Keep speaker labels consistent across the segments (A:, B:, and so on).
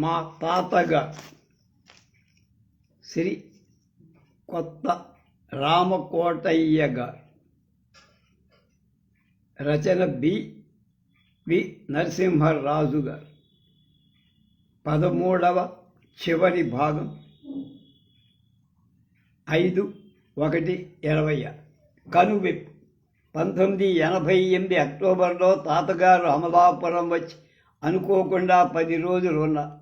A: మా తాతగా శ్రీ కొత్త రామకోటయ్య గారు, రచన వి నరసింహరాజు గారు. 13వ చివరి భాగం 5/1/20. కనువిప్పు. 1988 అక్టోబర్లో తాతగారు అమలాపురం వచ్చి అనుకోకుండా 10 రోజులు ఉన్నారు.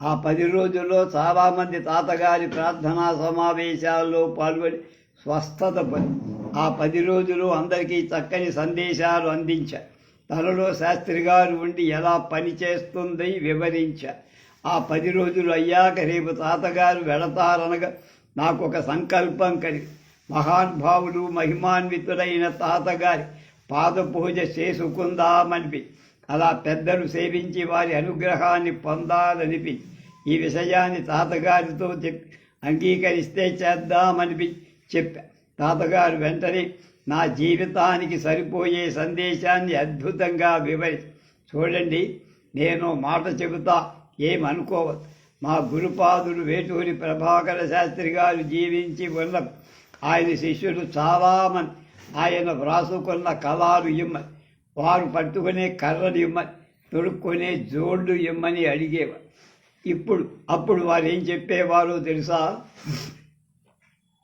A: ఆ 10 రోజుల్లో చాలామంది తాతగారి ప్రార్థనా సమావేశాల్లో పాల్గొని స్వస్థత పొంది ఆ 10 రోజులు అందరికీ చక్కని సందేశాలు అందించారు. తనలో శాస్త్రి గారు ఉండి ఎలా పనిచేస్తుంది వివరించారు. ఆ 10 రోజులు అయ్యాక రేపు తాతగారు వెళతారనగా నాకు ఒక సంకల్పం కలిగి మహానుభావుడు మహిమాన్వితుడైన తాతగారి పాదపూజ చేసుకుందామనిపి అలా పెద్దలు సేవించి వారి అనుగ్రహాన్ని పొందాలనిపించి ఈ విషయాన్ని తాతగారితో చెప్పి అంగీకరిస్తే చేద్దామనిపి చెప్పా. తాతగారు వెంటనే నా జీవితానికి సరిపోయే సందేశాన్ని అద్భుతంగా వివరించి, చూడండి, నేను మాట చెబుతా, ఏమనుకోవద్దు. మా గురుపాదులు వేటూరి ప్రభాకర శాస్త్రి గారు జీవించి ఉన్న ఆయన శిష్యులు చాలామంది ఆయన వ్రాసుకున్న కళాలు ఇమ్మని, వారు పట్టుకునే కర్రలు ఇమ్మని, తొడుక్కునే జోళ్ళు ఇమ్మని అడిగేవారు. అప్పుడు వారు ఏం చెప్పేవారో తెలుసా?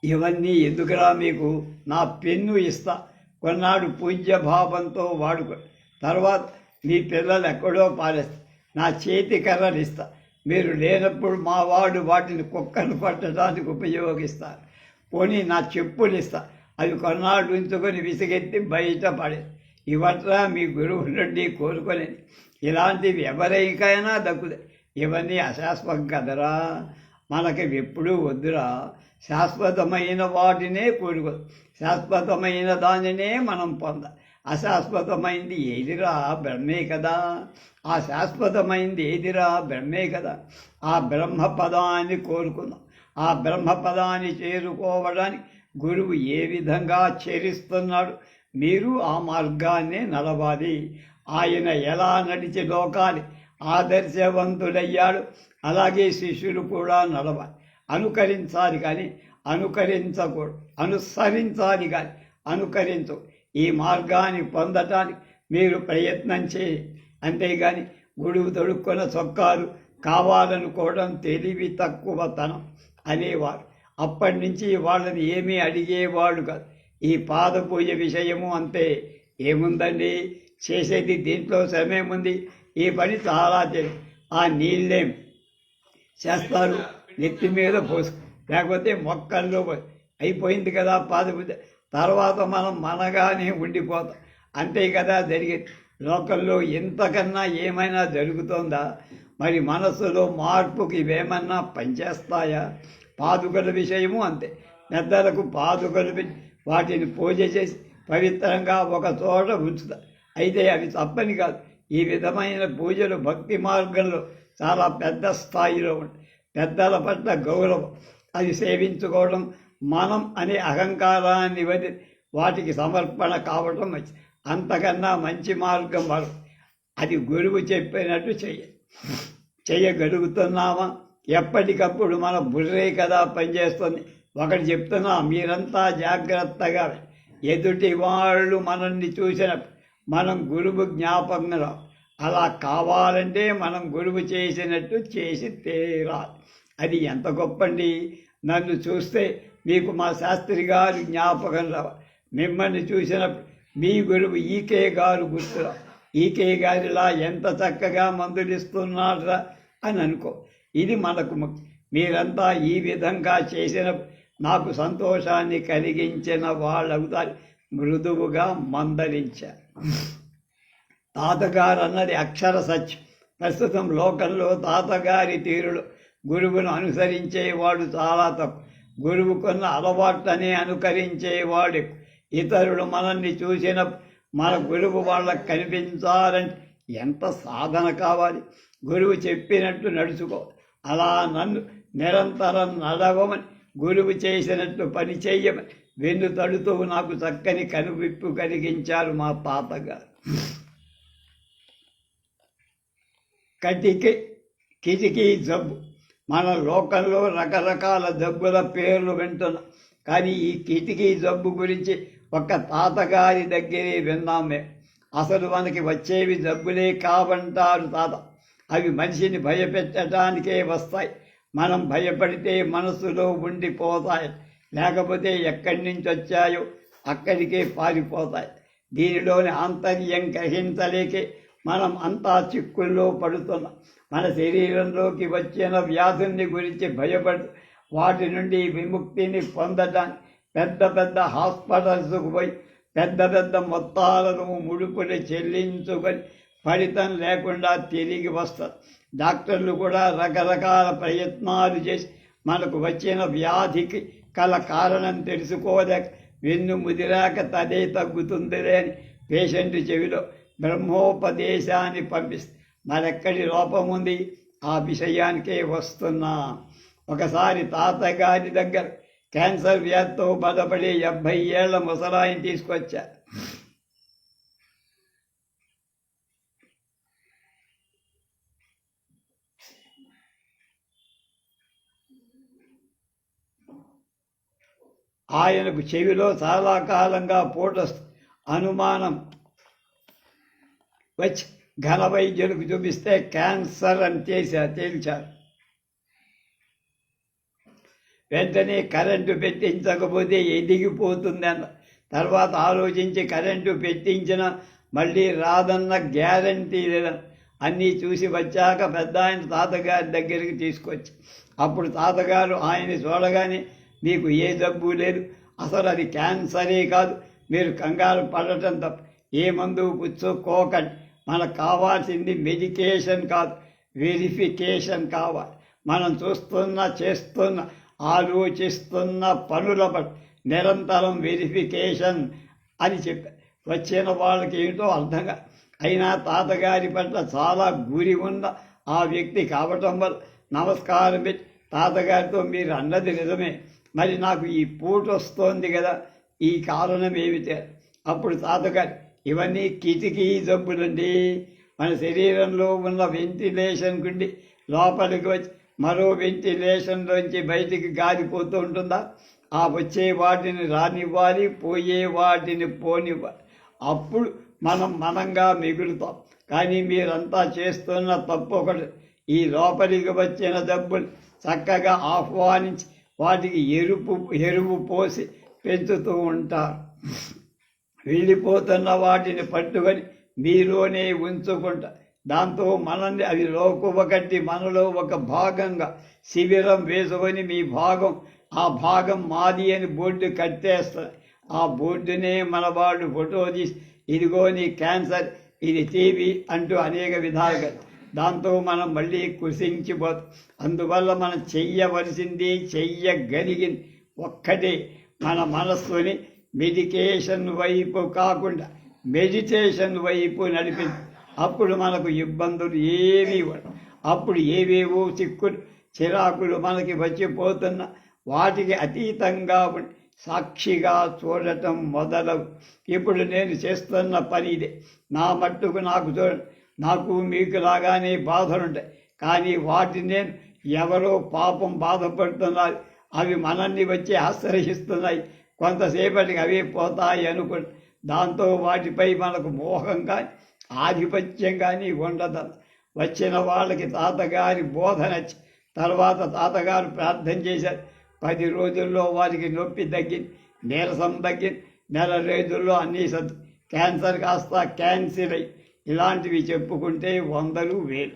A: ఇవన్నీ ఎందుకురా మీకు, నా పెన్ను ఇస్తా, కొన్నాడు పూజ్యభావంతో వాడుకో, తర్వాత మీ పిల్లలు ఎక్కడో పారేస్తా, నా చేతి కర్రలు ఇస్తా, మీరు లేనప్పుడు మా వాడు వాటిని కుక్కను పట్టడానికి ఉపయోగిస్తారు, పోనీ నా చెప్పులు ఇస్తా, అవి కొన్నాడు ఉంచుకొని విసిగెత్తి బయట పడే, ఇవట్లా మీ గురువు నుండి కోరుకోలేని, ఇలాంటివి ఎవరికైనా దక్కుతాయి, ఇవన్నీ అశాశ్వతం కదరా, మనకి ఎప్పుడూ వద్దురా, శాశ్వతమైన వాటినే కోరుకోదు, శాశ్వతమైన దానినే మనం పొందాలి. అశాశ్వతమైంది ఏదిరా, బ్రహ్మే కదా. ఆ శాశ్వతమైంది ఏదిరా, బ్రహ్మే కదా. ఆ బ్రహ్మపదాన్ని కోరుకుందాం. ఆ బ్రహ్మపదాన్ని చేరుకోవడానికి గురువు ఏ విధంగా చేరిస్తున్నాడు, మీరు ఆ మార్గాన్నే నడవాలి. ఆయన ఎలా నడిచి లోకాన్ని ఆదర్శవంతుడయ్యాడు, అలాగే శిష్యులు కూడా నడవాలి. అనుకరించాలి కానీ అనుకరించకూడదు, అనుసరించాలి కానీ అనుకరించు. ఈ మార్గాన్ని పొందటానికి మీరు ప్రయత్నం చేయండి. అంతేగాని గుడువు తొడుక్కున్న చొక్కాలు కావాలనుకోవడం తెలివి తక్కువతనం అనేవారు. అప్పటి నుంచి వాళ్ళని ఏమీ అడిగేవాడు కాదు. ఈ పాదపూజ విషయము అంతే, ఏముందండి చేసేది, దీంట్లో శ్రమేముంది, ఈ పని చాలా తెలియదు. ఆ నీళ్ళేం చేస్తారు, నెత్తి మీద పోసు, లేకపోతే మొక్కల్లో అయిపోయింది కదా పాదపూజ, తర్వాత మనం మనగానే ఉండిపోతాం, అంతే కదా జరిగేది. లోకల్లో ఇంతకన్నా ఏమైనా జరుగుతోందా? మరి మనస్సులో మార్పుకి ఇవేమన్నా పనిచేస్తాయా? పాదుకల విషయము అంతే. పెద్దలకు పాదుకలు వాటిని పూజ చేసి పవిత్రంగా ఒక చోట ఉంచుతారు. అయితే అవి తప్పని కాదు. ఈ విధమైన పూజలు భక్తి మార్గంలో చాలా పెద్ద స్థాయిలో ఉంటాయి. పెద్దల పట్ల గౌరవం, అది సేవించుకోవడం, మనం అనే అహంకారాన్ని వదిలి వాటికి సమర్పణ కావటం అంతకన్నా మంచి మార్గం వరకు. అది గురువు చెప్పినట్టు చేయగలుగుతున్నామా? ఎప్పటికప్పుడు మన బుర్రే కదా పనిచేస్తుంది. ఒకటి చెప్తున్నా, మీరంతా జాగ్రత్తగా, ఎదుటి వాళ్ళు మనల్ని చూసినప్పుడు మనం గురువు జ్ఞాపకంలో అలా కావాలంటే మనం గురువు చేసినట్టు చేసి తీరాలి. అది ఎంత గొప్పండి. నన్ను చూస్తే మీకు మా శాస్త్రి గారు జ్ఞాపకం రావాలి. మిమ్మల్ని చూసినప్పుడు మీ గురువు ఈకే గారు గుర్తురా, ఈకే గారిలా ఎంత చక్కగా మందులిస్తున్నారా అని అనుకో. ఇది మనకు ముఖ్యం. మీరంతా ఈ విధంగా చేసినప్పుడు నాకు సంతోషాన్ని కలిగించిన వాళ్ళవుతారు. మృదువుగా మందలించారు. తాతగారు అన్నది అక్షర సత్యం. ప్రస్తుతం లోకంలో తాతగారి తీరులో గురువును అనుసరించేవాడు చాలా తక్కువ. గురువుకున్న అలవాట్లనే అనుకరించేవాడు. ఇతరులు మనల్ని చూసిన మన గురువు వాళ్ళకు కనిపించాలంటే ఎంత సాధన కావాలి. గురువు చెప్పినట్టు నడుచుకో, అలా నన్ను నిరంతరం నడవమని, గురువు చేసినట్టు పని చెయ్యమని వెన్ను తడుతూ నాకు చక్కని కనువిప్పు కలిగించారు మా తాతగారు. కిటికీ జబ్బు. మన లోకంలో రకరకాల జబ్బుల పేర్లు వింటున్నాం, కానీ ఈ కిటికీ జబ్బు గురించి ఒక తాతగారి దగ్గరే విన్నాం మేము. అసలు మనకి వచ్చేవి జబ్బులే కావంటారు తాత. అవి మనిషిని భయపెట్టడానికే వస్తాయి. మనం భయపడితే మనసులో ఉండిపోతాయి, లేకపోతే ఎక్కడి నుంచి వచ్చాయో అక్కడికే పారిపోతాయి. దీనిలోని ఆంతర్యం గ్రహించలేకే మనం అంతా చిక్కుల్లో పడుతున్నాం. మన శరీరంలోకి వచ్చిన వ్యాధుల్ని గురించి భయపడు వాటి నుండి విముక్తిని పొందడానికి పెద్ద పెద్ద హాస్పిటల్స్కు పోయి పెద్ద పెద్ద మొత్తాలను ముడుపులు చెల్లించుకొని ఫలితం లేకుండా తిరిగి వస్తారు. డాక్టర్లు కూడా రకరకాల ప్రయత్నాలు చేసి మనకు వచ్చిన వ్యాధికి కల కారణం తెలుసుకోలేక వెన్ను ముదిరాక తదే తగ్గుతుందిలే అని పేషెంట్ చెవిలో బ్రహ్మోపదేశాన్ని పంపిస్తే మరెక్కడి లోపం ఉంది? ఆ విషయానికే వస్తున్నా. ఒకసారి తాతగారి దగ్గర క్యాన్సర్ వ్యాధితో బాధపడి 70 ఏళ్ల ముసలాయిని తీసుకొచ్చా. ఆయనకు చెవిలో చాలా కాలంగా అనుమానం వచ్చి ఘన వైద్యులకు చూపిస్తే క్యాన్సర్ అని తేల్చారు. వెంటనే కరెంటు పెట్టించకపోతే ఎదిగిపోతుందన్న తర్వాత ఆలోచించి కరెంటు పెట్టించిన మళ్ళీ రాదన్న గ్యారంటీ లేదని అన్నీ చూసి వచ్చాక పెద్ద ఆయన తాతగారి దగ్గరికి తీసుకొచ్చి అప్పుడు తాతగారు ఆయన్ని చూడగానే మీకు ఏ జబ్బు లేదు, అసలు అది క్యాన్సరే కాదు, మీరు కంగారు పడటం తప్ప ఏ మందు పుచ్చుకోకండి, మనకు కావాల్సింది మెడికేషన్ కాదు వెరిఫికేషన్ కావాలి. మనం చేస్తున్న ఆలోచిస్తున్న పనుల పట్ల నిరంతరం వెరిఫికేషన్ అని చెప్పారు. వచ్చిన వాళ్ళకి ఏమిటో అర్థంగా అయినా తాతగారి పట్ల చాలా గురి ఉన్న ఆ వ్యక్తి కావటం వల్ల నమస్కారం పెట్టి తాతగారితో మీరు అన్నది నిజమే, మరి నాకు ఈ పూట వస్తోంది కదా, ఈ కారణం ఏమిటి? అప్పుడు తాతగారు ఇవన్నీ కిటికీ జబ్బులండి. మన శరీరంలో ఉన్న వెంటిలేషన్ గుండి లోపలికి వచ్చి మరో వెంటిలేషన్లోంచి బయటికి గాలిపోతూ ఉంటుందా? ఆ వచ్చే వాటిని రానివ్వాలి, పోయే వాటిని పోనివ్వాలి. అప్పుడు మనంగా మిగులుతాం. కానీ మీరంతా చేస్తున్న తప్పు ఒకటి, ఈ లోపలికి వచ్చిన జబ్బులు చక్కగా ఆహ్వానించి వాటికి ఎరువు పోసి పెంచుతూ ఉంటారు. వెళ్ళిపోతున్న వాటిని పట్టుకొని మీలోనే ఉంచుకుంటా. దాంతో మనల్ని అవి లోకువ కట్టి మనలో ఒక భాగంగా శిబిరం వేసుకొని ఆ భాగం మాది అని బోర్డు కట్టేస్తారు. ఆ బోర్డునే మన వాళ్ళు ఫోటో తీసి ఇదిగో నీ క్యాన్సర్, ఇది టీబీ అంటూ అనేక విధాలుగా దాంతో మనం మళ్ళీ కృషించిపోతాం. అందువల్ల మనం చెయ్యగలిగింది ఒక్కటే, మన మనస్సుని మెడికేషన్ వైపు కాకుండా మెడిటేషన్ వైపు నడిపింది. అప్పుడు మనకు ఇబ్బందులు ఏమీ ఉండవు. అప్పుడు ఏవేవో చిరాకులు మనకి వచ్చిపోతున్న వాటికి అతీతంగా ఉండి సాక్షిగా చూడటం మొదలవు. ఇప్పుడు నేను చేస్తున్న పని ఇదే. నా మట్టుకు నాకు చూడండి, నాకు మీకు లాగానే బాధలుంటాయి, కానీ వాటిని నేను ఎవరో పాపం బాధపడుతున్నారు, అవి మనల్ని వచ్చి ఆశ్రయిస్తున్నాయి, కొంతసేపటికి అవే పోతాయి అనుకోండి. దాంతో వాటిపై మనకు మోహం కానీ ఆధిపత్యం కానీ ఉండదు. వచ్చిన వాళ్ళకి తాతగారి బోధ నచ్చి తర్వాత తాతగారు ప్రార్థన చేశారు. 10 రోజుల్లో వారికి నొప్పి తగ్గింది, నీరసం తగ్గింది, నెల రోజుల్లో అన్నీ క్యాన్సర్ కాస్త క్యాన్సర్ అయ్యి ఇలాంటివి చెప్పుకుంటే 100,000.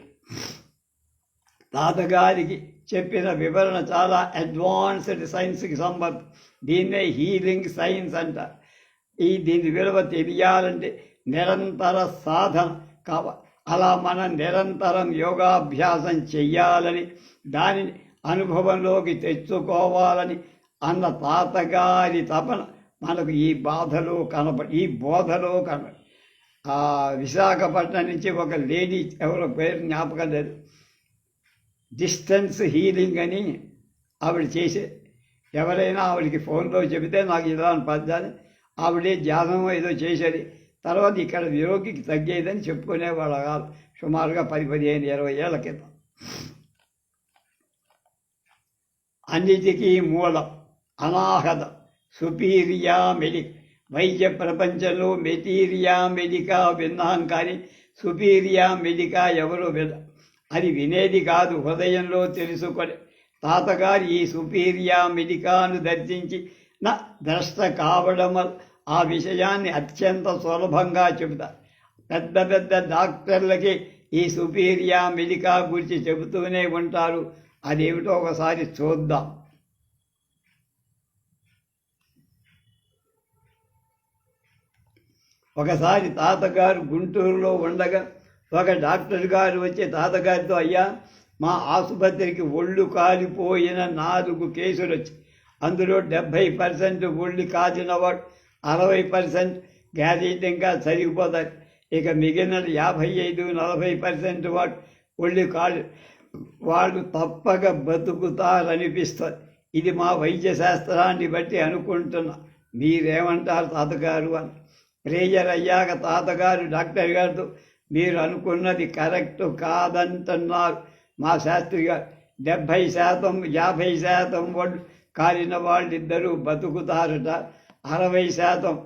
A: తాతగారికి చెప్పిన వివరణ చాలా అడ్వాన్స్డ్ సైన్స్కి సంబంధం. దీన్నే హీలింగ్ సైన్స్ అంటారు. దీని విలువ తెలియాలంటే నిరంతర సాధన కావాలి. అలా మనం నిరంతరం యోగాభ్యాసం చెయ్యాలని, దానిని అనుభవంలోకి తెచ్చుకోవాలని అన్న తాతగారి తపన మనకు ఈ బోధలో కనబడి విశాఖపట్నం నుంచి ఒక లేడీ, ఎవరో పేరు జ్ఞాపకం లేదు, డిస్టెన్స్ హీలింగ్ అని ఆవిడ చేసే. ఎవరైనా ఆవిడకి ఫోన్లో చెబితే నాకు ఇలా పద్దాన్ని ఆవిడే ధ్యానం ఏదో చేసేది. తర్వాత ఇక్కడ రోగికి తగ్గేదని చెప్పుకునేవాళ్ళు కాదు. సుమారుగా 10, 15, 20 ఏళ్ల క్రితం. అన్నిటికీ మూలం అనాహత సుపీరియా మెడిక్. వైద్య ప్రపంచంలో మెటీరియా మెడికా విన్నాం, కానీ సుపీరియా మెడికా ఎవరో విన. అది వినేది కాదు, హృదయంలో తెలుసుకొని. తాతగారు ఈ సుపీరియా మెడికాను దర్శించి నా ద్రష్ట కావడం ఆ విషయాన్ని అత్యంత సులభంగా చెబుతారు. పెద్ద పెద్ద డాక్టర్లకి ఈ సుపీరియా మెడికా గురించి చెబుతూనే ఉంటారు. అదేమిటో ఒకసారి చూద్దాం. ఒకసారి తాతగారు గుంటూరులో ఉండగా ఒక డాక్టర్ గారు వచ్చి తాతగారితో, అయ్యా, మా ఆసుపత్రికి ఒళ్ళు కాలిపోయిన 4 కేసులు వచ్చి, అందులో 70% ఒళ్ళు కాలినవాడు, 60% గ్యారెంటీగా సరిగిపోతారు, ఇక మిగిలిన 55-40% వాడు ఒళ్ళు కాలి, వాళ్ళు తప్పక బతుకుతారనిపిస్తుంది. ఇది మా వైద్య శాస్త్రాన్ని బట్టి అనుకుంటున్నా, మీరేమంటారు తాతగారు అని. ప్రేజర్ అయ్యాక తాతగారు డాక్టర్ గారితో, మీరు అనుకున్నది కరెక్ట్ కాదంటున్నారు మా శాస్త్రి గారు. 70%, 50% వాళ్ళు కాలిన వాళ్ళిద్దరూ బతుకుతారట, 60%,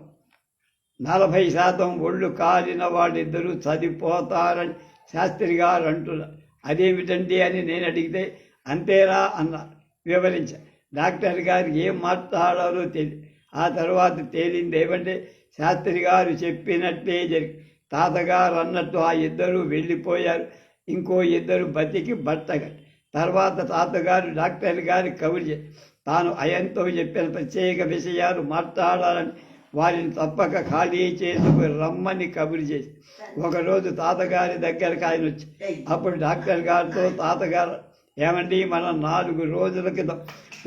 A: 40% ఒళ్ళు కాలిన వాళ్ళిద్దరూ చనిపోతారని శాస్త్రి గారు అంటున్నారు. అదేమిటండి అని నేను అడిగితే, అంతేరా అన్న వివరించా. డాక్టర్ గారు ఏం మాట్లాడారో తెలియదు. ఆ తర్వాత తేలింది ఏమంటే, శాస్త్రి గారు చెప్పినట్లే జరిగి తాతగారు అన్నట్టు ఆ ఇద్దరు వెళ్ళిపోయారు. ఇంకో ఇద్దరు బతికి బట్టగా. తర్వాత తాతగారు డాక్టర్ గారి కబురు చేసి తాను అయంతో చెప్పిన ప్రత్యేక విషయాలు మాట్లాడాలని వారిని తప్పక ఖాళీ చేసుకు రమ్మని కబురు చేసి ఒకరోజు తాతగారి దగ్గరకు ఆయన వచ్చి, అప్పుడు డాక్టర్ గారితో తాతగారు, ఏమండి, మనం 4 రోజుల క్రితం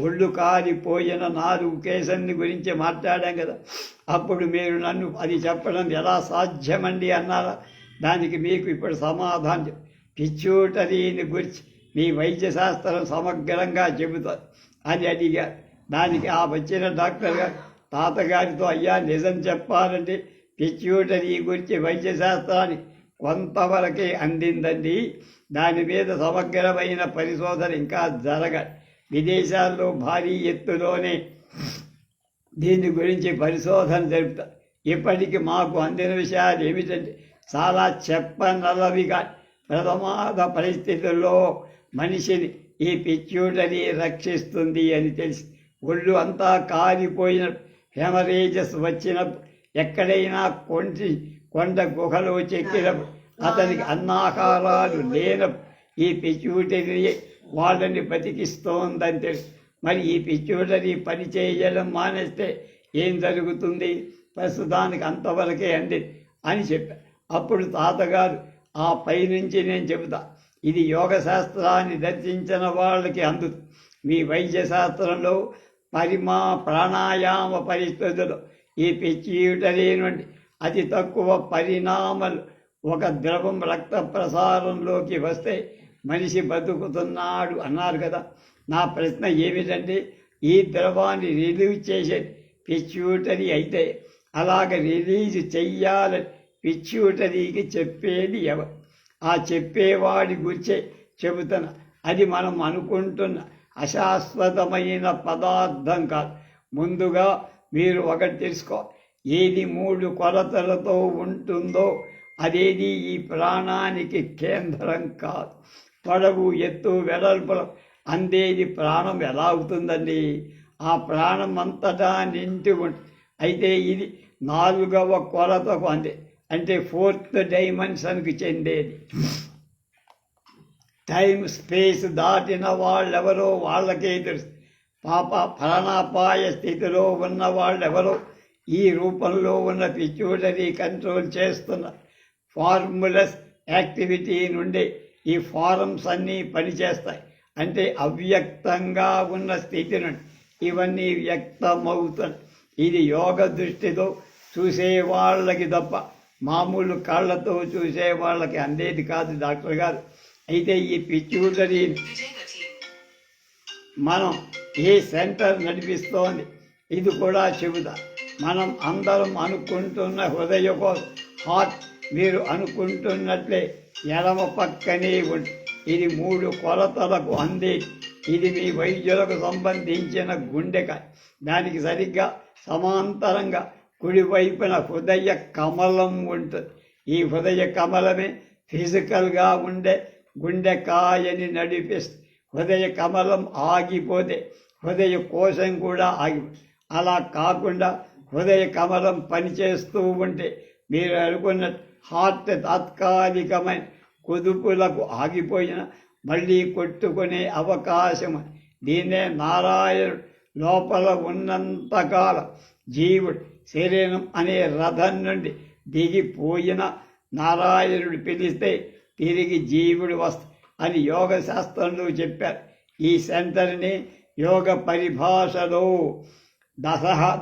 A: ఒళ్ళు కాలిపోయిన 4 కేసుల్ని గురించి మాట్లాడాం కదా, అప్పుడు మీరు నన్ను అది చెప్పడం ఎలా సాధ్యమండి అన్నారా? దానికి మీకు ఇప్పుడు సమాధానం పిచ్యూటరీని గురించి మీ వైద్య శాస్త్రం సమగ్రంగా చెబుతుంది అని అడిగారు. దానికి ఆ వచ్చిన డాక్టర్ గారు తాతగారితో, అయ్యా, నిజం చెప్పాలంటే పిచ్యూటరీ గురించి వైద్య శాస్త్రానికి కొంతవరకే అందిందండి, దాని మీద సమగ్రమైన పరిశోధన ఇంకా జరగాలి. విదేశాల్లో భారీ ఎత్తులోనే దీని గురించి పరిశోధన జరుపుతారు. ఇప్పటికి మాకు అందిన విషయాలు ఏమిటంటే, చాలా చెప్పనలవిగా ప్రమాద పరిస్థితుల్లో మనిషిని ఈ పిచ్యూటరీ రక్షిస్తుంది అని తెలిసి, ఒళ్ళు అంతా కాలిపోయిన హెమరేజెస్ వచ్చినప్పుడు, ఎక్కడైనా కొండ గుహలో చెక్కినప్పుడు, అతనికి అన్నాహారాలు లేనప్పుడు ఈ పిచ్యూటరీ వాళ్ళని బతికిస్తోందని తెలుసు. మరి ఈ పిచ్యూటరీ పని చేయడం మానేస్తే ఏం జరుగుతుంది? ప్రస్తుతానికి అంతవరకే అంది అని చెప్పారు. అప్పుడు తాతగారు, ఆ పైనుంచి నేను చెబుతా, ఇది యోగ శాస్త్రాన్ని దర్శించిన వాళ్ళకి అందుతుంది. మీ వైద్య శాస్త్రంలో ప్రాణాయామ పరిస్థితులు ఈ పిచ్యూటరీ నుండి అతి తక్కువ పరిణామాలు ఒక ద్రవం రక్త ప్రసారంలోకి వస్తే మనిషి బతుకుతున్నాడు అన్నారు కదా. నా ప్రశ్న ఏమిటంటే, ఈ ద్రవాన్ని రిలీజ్ చేసేది పిచ్యూటరీ అయితే, అలాగ రిలీజ్ చెయ్యాలని పిచ్యూటరీకి చెప్పేది ఎవరు? ఆ చెప్పేవాడి గురించే చెబుతున్నా. అది మనం అనుకుంటున్న అశాశ్వతమైన పదార్థం కాదు. ముందుగా మీరు ఒకటి తెలుసుకో, ఏది 3 కొలతలతో ఉంటుందో అదేది ఈ ప్రాణానికి కేంద్రం కాదు. పొడవు, ఎత్తు, వెడల్పులు అందేది ప్రాణం ఎలా అవుతుందండి? ఆ ప్రాణం అంతటా నింటి ఉంటుంది. అయితే ఇది 4వ కొలతకు అందే, అంటే 4th డైమెన్షన్కి చెందేది. టైం స్పేస్ దాటిన వాళ్ళెవరో వాళ్ళకే తెలుసు. ప్రాణాపాయ స్థితిలో ఉన్న వాళ్ళెవరో ఈ రూపంలో ఉన్న పిచ్యూటరీ కంట్రోల్ చేస్తున్న ఫార్ములస్ యాక్టివిటీ నుండి ఈ ఫారమ్స్ అన్నీ పనిచేస్తాయి. అంటే అవ్యక్తంగా ఉన్న స్థితి నుండి ఇవన్నీ వ్యక్తమవుతాయి. ఇది యోగ దృష్టితో చూసే వాళ్ళకి తప్ప మామూలు కళ్ళతో చూసే వాళ్ళకి అందేది కాదు డాక్టర్ గారు. అయితే ఈ పిచ్యూటరీ మనం ఏ సెంటర్ నడిపిస్తోంది ఇది కూడా చెబుతా. మనం అందరం అనుకుంటున్న హృదయ కోసం హార్ట్ మీరు అనుకుంటున్నట్లే ఎడమ పక్కనే ఉంది. ఇది 3 కొలతలకు అందే. ఇది మీ వైద్యులకు సంబంధించిన గుండెకాయ. దానికి సరిగ్గా సమాంతరంగా కుడివైపున హృదయ కమలం ఉంటుంది. ఈ హృదయ కమలమే ఫిజికల్గా ఉండే గుండెకాయని నడిపిస్తుంది. హృదయ కమలం ఆగిపోతే హృదయ కోశం కూడా ఆగిపోతుంది. అలా కాకుండా హృదయ కమలం పనిచేస్తూ ఉంటే మీరు అనుకున్న హార్ట్ తాత్కాలికమైన కుదుపులకు ఆగిపోయిన మళ్ళీ కొట్టుకునే అవకాశం. దీన్నే నారాయణుడు లోపల ఉన్నంతకాలం జీవుడు శరీరం అనే రథం నుండి దిగిపోయిన నారాయణుడు పిలిస్తే తిరిగి జీవుడు వస్తా అని యోగ శాస్త్రంలో చెప్పారు. ఈ సెంటర్ని యోగ పరిభాషలో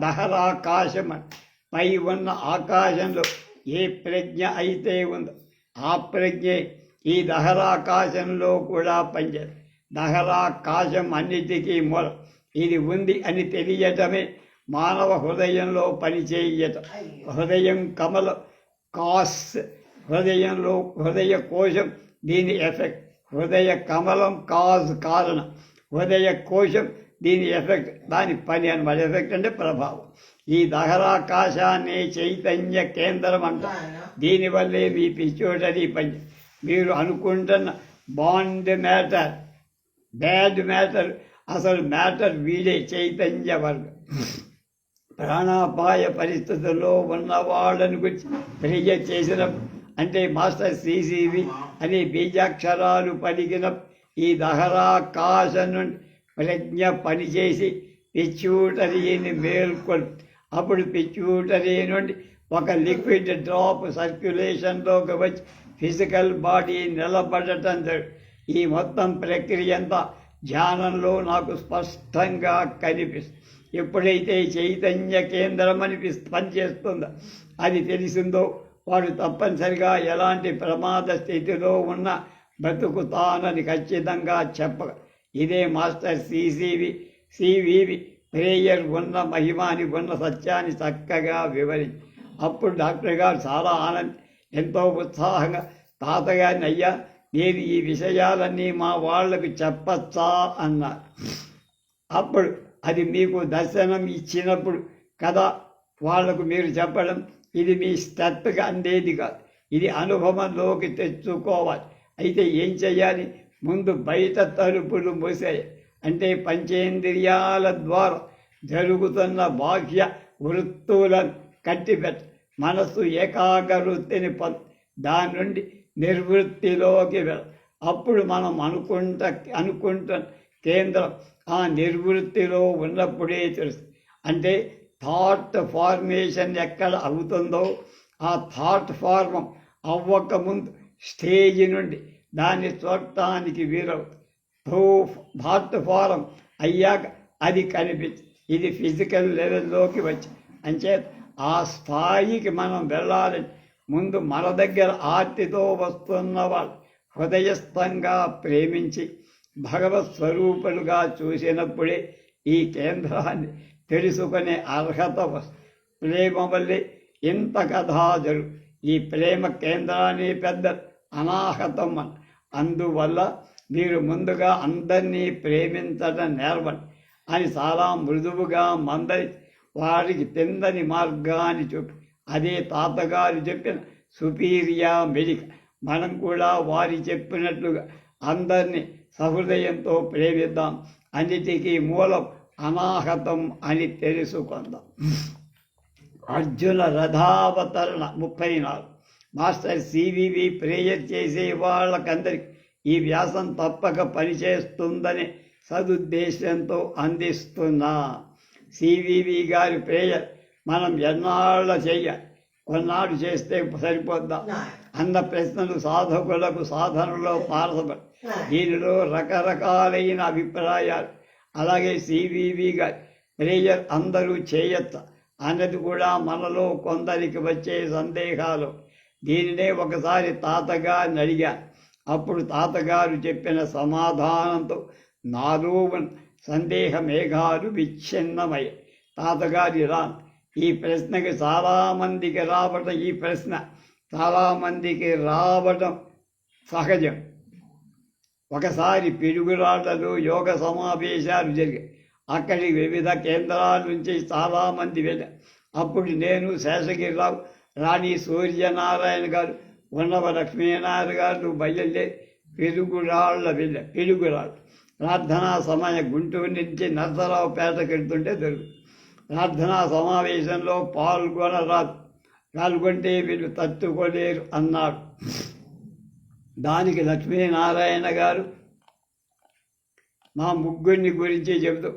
A: దహరాకాశం అని, పై ఉన్న ఆకాశంలో ఏ ప్రజ్ఞ అయితే ఉందో ఆ ప్రజ్ఞే ఈ దహరాకాశంలో కూడా పనిచేస్తుంది. దహరాకాశం అన్నిటికీ మూలం. ఇది ఉంది అని తెలియటమే మానవ హృదయంలో పనిచేయటం. హృదయం కమలం కాస్, హృదయంలో హృదయ కోశం దీని ఎఫెక్ట్. హృదయ కమలం కాజ్ కారణం, హృదయ కోశం దీని ఎఫెక్ట్, దాని పని అనమాట. ఎఫెక్ట్ అంటే ప్రభావం. ఈ దహరాకాశాన్ని చైతన్య కేంద్రం అంటారు. దీనివల్లే మీ పిచ్యూటరీ పని. మీరు అనుకుంటున్న బాండ్ మ్యాటర్, బ్యాడ్ మ్యాటర్, అసలు మ్యాటర్ వీడే చైతన్య వర్గం. ప్రాణాపాయ పరిస్థితుల్లో ఉన్నవాళ్ళని గురించి ప్రేయ చేసిన అంటే మాస్టర్ సిసివి అనే బీజాక్షరాలు పలికిన ఈ దహరాకాశం నుండి ప్రజ్ఞ పనిచేసి పిచ్యూటరీని మేల్కొని అప్పుడు పిచ్యూటరీ నుండి ఒక లిక్విడ్ డ్రాప్ సర్క్యులేషన్లోకి వచ్చి ఫిజికల్ బాడీ నిలబడటం జరుగుతుంది. ఈ మొత్తం ప్రక్రియ అంతా ధ్యానంలో నాకు స్పష్టంగా కనిపిస్తుంది. ఎప్పుడైతే చైతన్య కేంద్రం పనిచేస్తుందో అది తెలిసిందో వాడు తప్పనిసరిగా ఎలాంటి ప్రమాద స్థితిలో ఉన్న బతుకుతానని ఖచ్చితంగా చెప్పగ. ఇదే మాస్టర్ సివివి ప్రేయర్ ఉన్న మహిమాని ఉన్న సత్యాన్ని చక్కగా వివరించి అప్పుడు డాక్టర్ గారు చాలా ఎంతో ఉత్సాహంగా తాతగారిని, అయ్యా నేను ఈ విషయాలన్నీ మా వాళ్లకు చెప్పచ్చా అన్నారు. అప్పుడు అది మీకు దర్శనం ఇచ్చినప్పుడు కదా వాళ్లకు మీరు చెప్పడం. ఇది మీ స్టెప్గా అందేది కాదు, ఇది అనుభవంలోకి తెచ్చుకోవాలి. అయితే ఏం చెయ్యాలి? ముందు బయట తలుపులు మూసాయి అంటే పంచేంద్రియాల ద్వారా జరుగుతున్న బాహ్య వృత్తులను కట్టిపెట్ట. మనస్సు ఏకాగ్రవృత్తిని దాని నుండి నిర్వృత్తిలోకి వెళ్ళ. అప్పుడు మనం అనుకుంటున్న కేంద్రం ఆ నిర్వృత్తిలో ఉన్నప్పుడే తెలుసు. అంటే థాట్ ఫార్మేషన్ ఎక్కడ అవుతుందో ఆ థాట్ ఫార్మం అవ్వకముందు స్టేజ్ నుండి దాన్ని చూడటానికి వీలవుతుంది. థాట్ ఫారం అయ్యాక అది కనిపించి ఇది ఫిజికల్ లెవెల్లోకి వచ్చి అంచేత ఆ స్థాయికి మనం వెళ్ళాలని ముందు మన దగ్గర ఆర్తితో వస్తున్న వాళ్ళు హృదయస్థంగా ప్రేమించి భగవత్ స్వరూపులుగా చూసినప్పుడే ఈ కేంద్రాన్ని తెలుసుకునే అర్హత వస్తుంది. ప్రేమ వల్లే ఇంత కథాజరు. ఈ ప్రేమ కేంద్రాన్ని పెద్ద అనాహతం అని. అందువల్ల మీరు ముందుగా అందరినీ ప్రేమించడం నేర్వండి అని చాలా మృదువుగా మందరి వారికి తిందని మార్గాన్ని చూపి అదే తాతగారు చెప్పిన సుపీరియా మెడిక. మనం కూడా వారి చెప్పినట్లుగా అందరినీ సహృదయంతో ప్రేమిద్దాం. అన్నిటికీ మూలం అనాహతం అని తెలుసుకుందాం. అర్జున రథావతరణ 34. మాస్టర్ సివివి ప్రేయర్ చేసే వాళ్ళకందరికీ ఈ వ్యాసం తప్పక పనిచేస్తుందని సదుద్దేశంతో అందిస్తున్నా. సివివి గారి ప్రేయర్ మనం ఎన్నాళ్ళ చెయ్యాలి, కొన్నాడు చేస్తే సరిపోద్దా అన్న ప్రశ్నలు సాధకులకు సాధనలో పారసపడి దీనిలో రకరకాలైన అభిప్రాయాలు. అలాగే సివివి గారి ప్రేయర్ అందరూ చేయొచ్చా అన్నది కూడా మనలో కొందరికి వచ్చే సందేహాలు. దీనినే ఒకసారి తాతగారిని అడిగాను. అప్పుడు తాతగారు చెప్పిన సమాధానంతో నాలో సందేహ మేఘాలు విచ్ఛిన్నమయ్యాయి. తాతగారు ఇలా, ఈ ప్రశ్నకి చాలామందికి రావటం, ఈ ప్రశ్న చాలామందికి రావటం సహజం. ఒకసారి పిడుగురాళ్లలో యోగ సమావేశాలు జరిగాయి. అక్కడికి వివిధ కేంద్రాల నుంచి చాలామంది వెళ్ళారు. అప్పుడు నేను, శేషగిరిరావు, రాణి సూర్యనారాయణ గారు, ఉన్నవ లక్ష్మీనారాయణ గారు బయలుదేరి పిడుగురాళ్ళు ప్రార్థనా సమయం గుంటూరు నుంచి నరసరావుపేటకు వెళ్తుంటే దొరుకుతుంది. ప్రార్థనా సమావేశంలో పాల్గొంటే వీళ్ళు తట్టుకోలేరు అన్నాడు. దానికి లక్ష్మీనారాయణ గారు మా ముగ్గురిని గురించి చెబుతూ,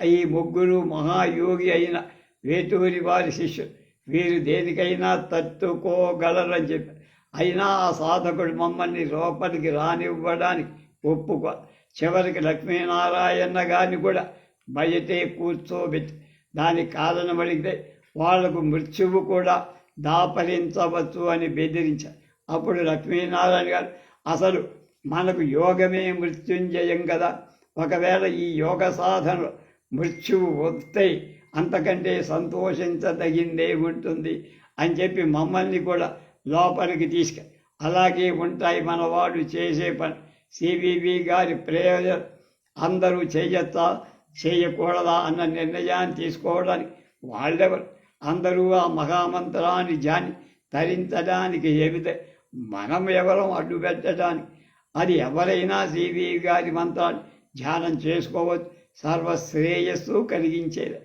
A: ఈ ముగ్గురు మహాయోగి అయిన వేటూరి వారి శిష్యులు, వీరు దేనికైనా తట్టుకోగలరని చెప్పారు. అయినా ఆ సాధకుడు మమ్మల్ని లోపలికి రానివ్వడానికి ఒప్పుకో. చివరికి లక్ష్మీనారాయణ గారిని కూడా బయటే కూర్చోబెట్టి దానికి కారణం అడిగితే వాళ్లకు మృత్యువు కూడా దాపరించవచ్చు అని బెదిరించారు. అప్పుడు లక్ష్మీనారాయణ గారు, అసలు మనకు యోగమే మృత్యుంజయం కదా, ఒకవేళ ఈ యోగ సాధనలో మృత్యువు వస్తే అంతకంటే సంతోషించదగిందే ఉంటుంది అని చెప్పి మమ్మల్ని కూడా లోపలికి తీసుకెళ్ళి, అలాగే ఉంటాయి మన వాళ్ళు చేసే పని. సివివి గారి ప్రయోజనం అందరూ చేయొచ్చా చేయకూడదా అన్న నిర్ణయాన్ని తీసుకోవడానికి వాళ్ళెవరు? అందరూ ఆ మహామంత్రాన్ని ధరించడానికి చెబితే మనం ఎవరం అడ్డు పెట్టడానికి? అది ఎవరైనా సివి గారి మంత్రాన్ని ధ్యానం చేసుకోవచ్చు, సర్వశ్రేయస్సు కలిగించేది.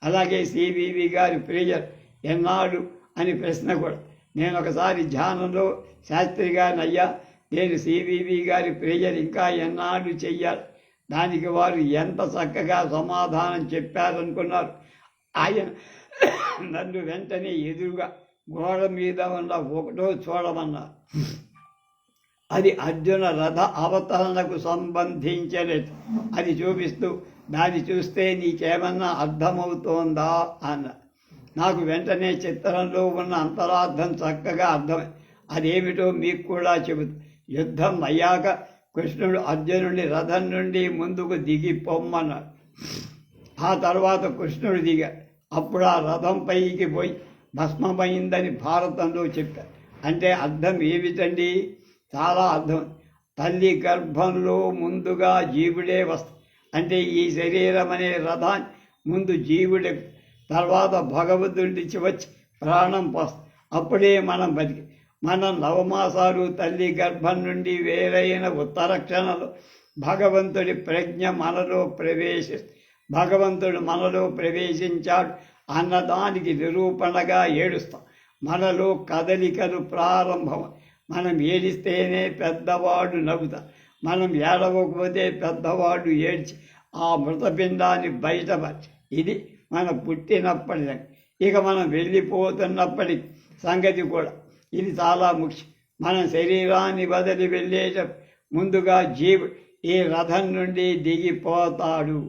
A: అలాగే సివివి గారి ప్రేయర్ ఎన్నాడు అని ప్రశ్న కూడా. నేను ఒకసారి ధ్యానంలో శాస్త్రి గారిని, అయ్యా నేను సివివి గారి ప్రేయర్ ఇంకా ఎన్నాడు చెయ్యాలి? దానికి వారు ఎంత చక్కగా సమాధానం చెప్పారనుకున్నారు. ఆయన నన్ను వెంటనే ఎదురుగా గోడ మీద ఉన్న ఒకటో చూడమన్నారు. అది అర్జున రథ అవతరణకు సంబంధించలేదు. అది చూపిస్తూ, దాన్ని చూస్తే నీకేమన్నా అర్థమవుతోందా అన్న. నాకు వెంటనే చిత్రంలో ఉన్న అంతరార్థం చక్కగా అర్థమై, అదేమిటో మీకు కూడా చెబుతూ, యుద్ధం అయ్యాక కృష్ణుడు అర్జునుడి రథం నుండి ముందుకు దిగి పొమ్మన్నాడు. ఆ తర్వాత కృష్ణుడు దిగాడు. అప్పుడు ఆ రథం పైకి పోయి భస్మమైందని భారతంలో చెప్పారు. అంటే అర్థం ఏమిటండి? చాలా అర్థం. తల్లి గర్భంలో ముందుగా జీవుడే వస్తాడు. అంటే ఈ శరీరం అనే రథాన్ని ముందు జీవుడే, తర్వాత భగవంతుడికి వచ్చి ప్రాణం పోస్తాం. అప్పుడే మనం బతికి. మనం నవమాసాలు తల్లి గర్భం నుండి వేరైన ఉత్తర క్షణంలో భగవంతుడి ప్రజ్ఞ మనలో భగవంతుడు మనలో ప్రవేశించాడు అన్నదానికి నిరూపణగా ఏడుస్తాం. మనలో కదలికలు ప్రారంభం. మనం ఏడిస్తేనే పెద్దవాడు నవ్వుతా, మనం ఏడవకపోతే పెద్దవాడు ఏడ్చి ఆ మృతపిండాన్ని బయటపరిచి, ఇది మనం పుట్టినప్పటి ఇక మనం వెళ్ళిపోతున్నప్పటి సంగతి కూడా. ఇది చాలా ముఖ్యం. మన శరీరాన్ని వదిలి వెళ్ళేటప్పుడు ముందుగా జీవుడు ఈ రథం నుండి దిగిపోతాడు.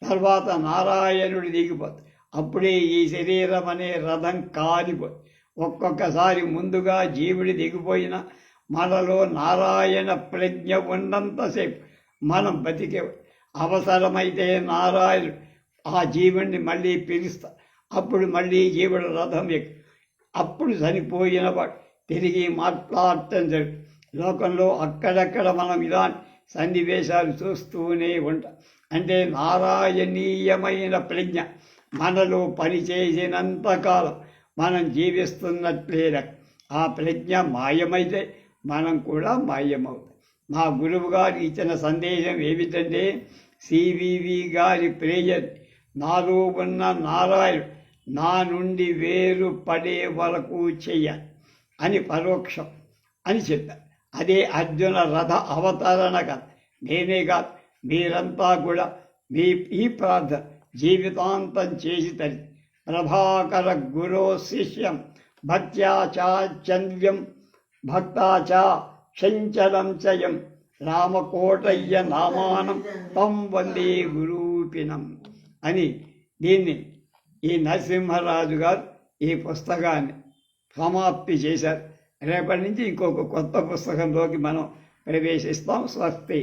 A: తర్వాత నారాయణుడు దిగిపోతాడు. అప్పుడే ఈ శరీరం అనే రథం కాలిపోయి. ఒక్కొక్కసారి ముందుగా జీవుడి దిగిపోయినా మనలో నారాయణ ప్రజ్ఞ ఉన్నంతసేపు మనం బతికే. అవసరమైతే నారాయణుడు ఆ జీవుడిని మళ్ళీ పిలుస్తా. అప్పుడు మళ్ళీ జీవుడు రథం అప్పుడు చనిపోయినవాడు తిరిగి మాట్లాడటం జరుగుతుంది. లోకంలో అక్కడక్కడ మనం ఇలాంటి సన్నివేశాలు చూస్తూనే ఉంటాం. అంటే నారాయణీయమైన ప్రజ్ఞ మనలో పనిచేసినంతకాలం మనం జీవిస్తున్నట్లే. ఆ ప్రజ్ఞ మాయమైతే మనం కూడా మాయమవుతాం. మా గురువు గారు ఇచ్చిన సందేశం ఏమిటంటే, సివివి గారి ప్రేయర్ నాలో ఉన్న నారాయణుడు నా నుండి వేరు పడే వరకు చెయ్యాలి అని పరోక్షం అని చెప్పారు. అదే అర్జున రథ అవతరణ కథ. నేనే కాదు, మీరంతా కూడా మీ ఈ ప్రార్థన జీవితాంతం చేసి తరి. ప్రభాకర గురో శిష్యం భక్త్యాచాచన్వ్యం భక్తాచా చంచలం చయం రామకోటయ్య నామానం తం వందే గురూపినం అని దీన్ని ఈ నరసింహరాజు గారు ఈ పుస్తకాన్ని సమాప్తి చేశారు. రేపటి నుంచి ఇంకొక కొత్త పుస్తకంలోకి మనం ప్రవేశిస్తాం. స్వస్తి.